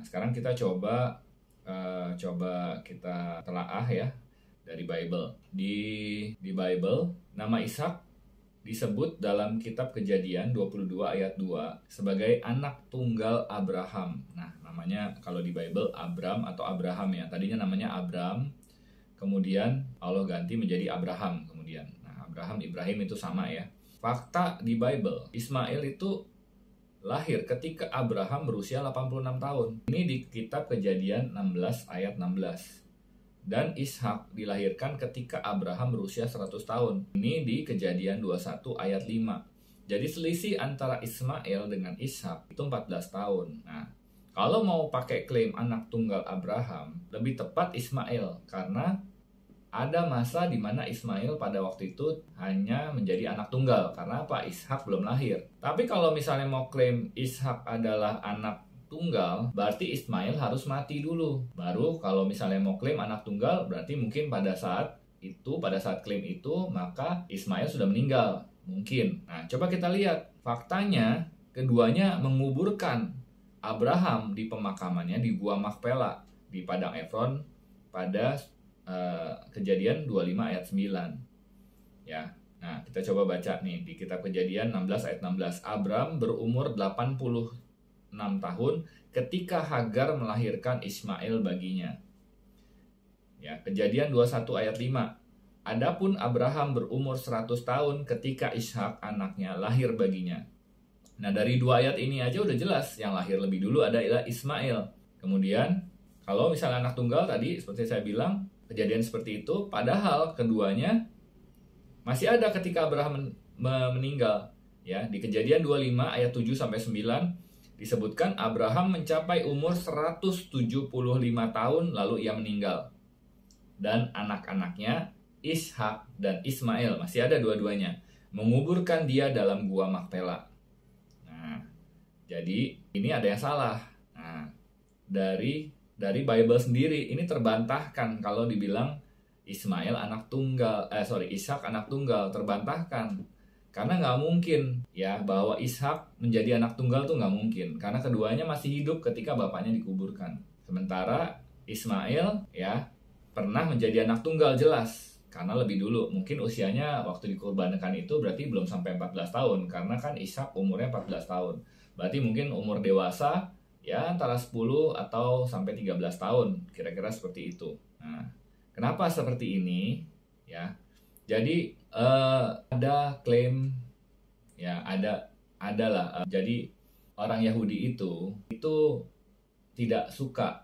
sekarang kita coba kita telaah ya dari Bible. Di Bible, nama Ishak disebut dalam kitab Kejadian 22 ayat 2 sebagai anak tunggal Abraham. Nah, namanya kalau di Bible Abram atau Abraham ya. Tadinya namanya Abram, kemudian Allah ganti menjadi Abraham kemudian. Nah, Abraham, Ibrahim itu sama ya. Fakta di Bible, Ismail itu lahir ketika Abraham berusia 86 tahun. Ini di kitab Kejadian 16 ayat 16. Dan Ishak dilahirkan ketika Abraham berusia 100 tahun. Ini di Kejadian 21 ayat 5. Jadi selisih antara Ismail dengan Ishak itu 14 tahun. Nah, kalau mau pakai klaim anak tunggal Abraham, lebih tepat Ismail. Karena ada masa di mana Ismail pada waktu itu hanya menjadi anak tunggal. Karena apa? Ishak belum lahir. Tapi kalau misalnya mau klaim Ishak adalah anak tunggal, berarti Ismail harus mati dulu. Baru kalau misalnya mau klaim anak tunggal, berarti mungkin pada saat klaim itu, maka Ismail sudah meninggal. Mungkin. Nah, coba kita lihat. Faktanya, keduanya menguburkan Abraham di pemakamannya di Gua Makpela, di Padang Efron, pada Kejadian 25 ayat 9. Ya. Nah, kita coba baca nih, di kitab Kejadian 16 ayat 16. Abram berumur 86 tahun ketika Hagar melahirkan Ismail baginya. Ya, Kejadian 21 ayat 5. Adapun Abraham berumur 100 tahun ketika Ishak anaknya lahir baginya. Nah, dari dua ayat ini aja udah jelas yang lahir lebih dulu adalah Ismail. Kemudian, kalau misalnya anak tunggal tadi seperti saya bilang, kejadian seperti itu, padahal keduanya masih ada ketika Abraham meninggal. Ya, di Kejadian 25 ayat 7 sampai 9 disebutkan Abraham mencapai umur 175 tahun lalu ia meninggal. Dan anak-anaknya Ishak dan Ismail, masih ada dua-duanya, menguburkan dia dalam Gua Makpela. Nah, jadi ini ada yang salah. Nah, dari Bible sendiri ini terbantahkan kalau dibilang Ishak anak tunggal, terbantahkan. Karena nggak mungkin ya bahwa Ishak menjadi anak tunggal tuh nggak mungkin. Karena keduanya masih hidup ketika bapaknya dikuburkan. Sementara Ismail ya pernah menjadi anak tunggal jelas. Karena lebih dulu. Mungkin usianya waktu dikurbankan itu berarti belum sampai 14 tahun. Karena kan Ishak umurnya 14 tahun. Berarti mungkin umur dewasa ya antara 10 atau sampai 13 tahun. Kira-kira seperti itu. Nah, kenapa seperti ini? Ya. Jadi ada klaim ya adalah jadi orang Yahudi itu tidak suka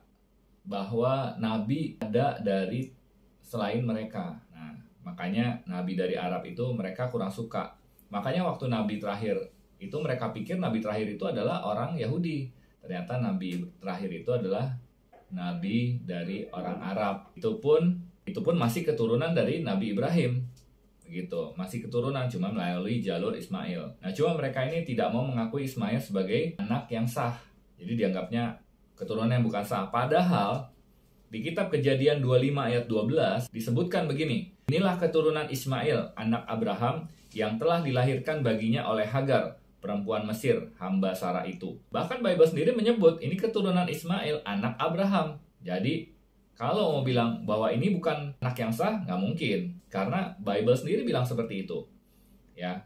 bahwa nabi ada dari selain mereka. Nah, makanya nabi dari Arab itu mereka kurang suka. Makanya waktu nabi terakhir itu mereka pikir nabi terakhir itu adalah orang Yahudi. Ternyata nabi terakhir itu adalah nabi dari orang Arab. Itu pun masih keturunan dari Nabi Ibrahim. Begitu, masih keturunan cuma melalui jalur Ismail. Nah, cuma mereka ini tidak mau mengakui Ismail sebagai anak yang sah. Jadi dianggapnya keturunan yang bukan sah. Padahal di kitab Kejadian 25 ayat 12 disebutkan begini. Inilah keturunan Ismail, anak Abraham yang telah dilahirkan baginya oleh Hagar, perempuan Mesir, hamba Sarah itu. Bahkan Bible sendiri menyebut ini keturunan Ismail, anak Abraham. Jadi kalau mau bilang bahwa ini bukan anak yang sah, nggak mungkin. Karena Bible sendiri bilang seperti itu. Ya,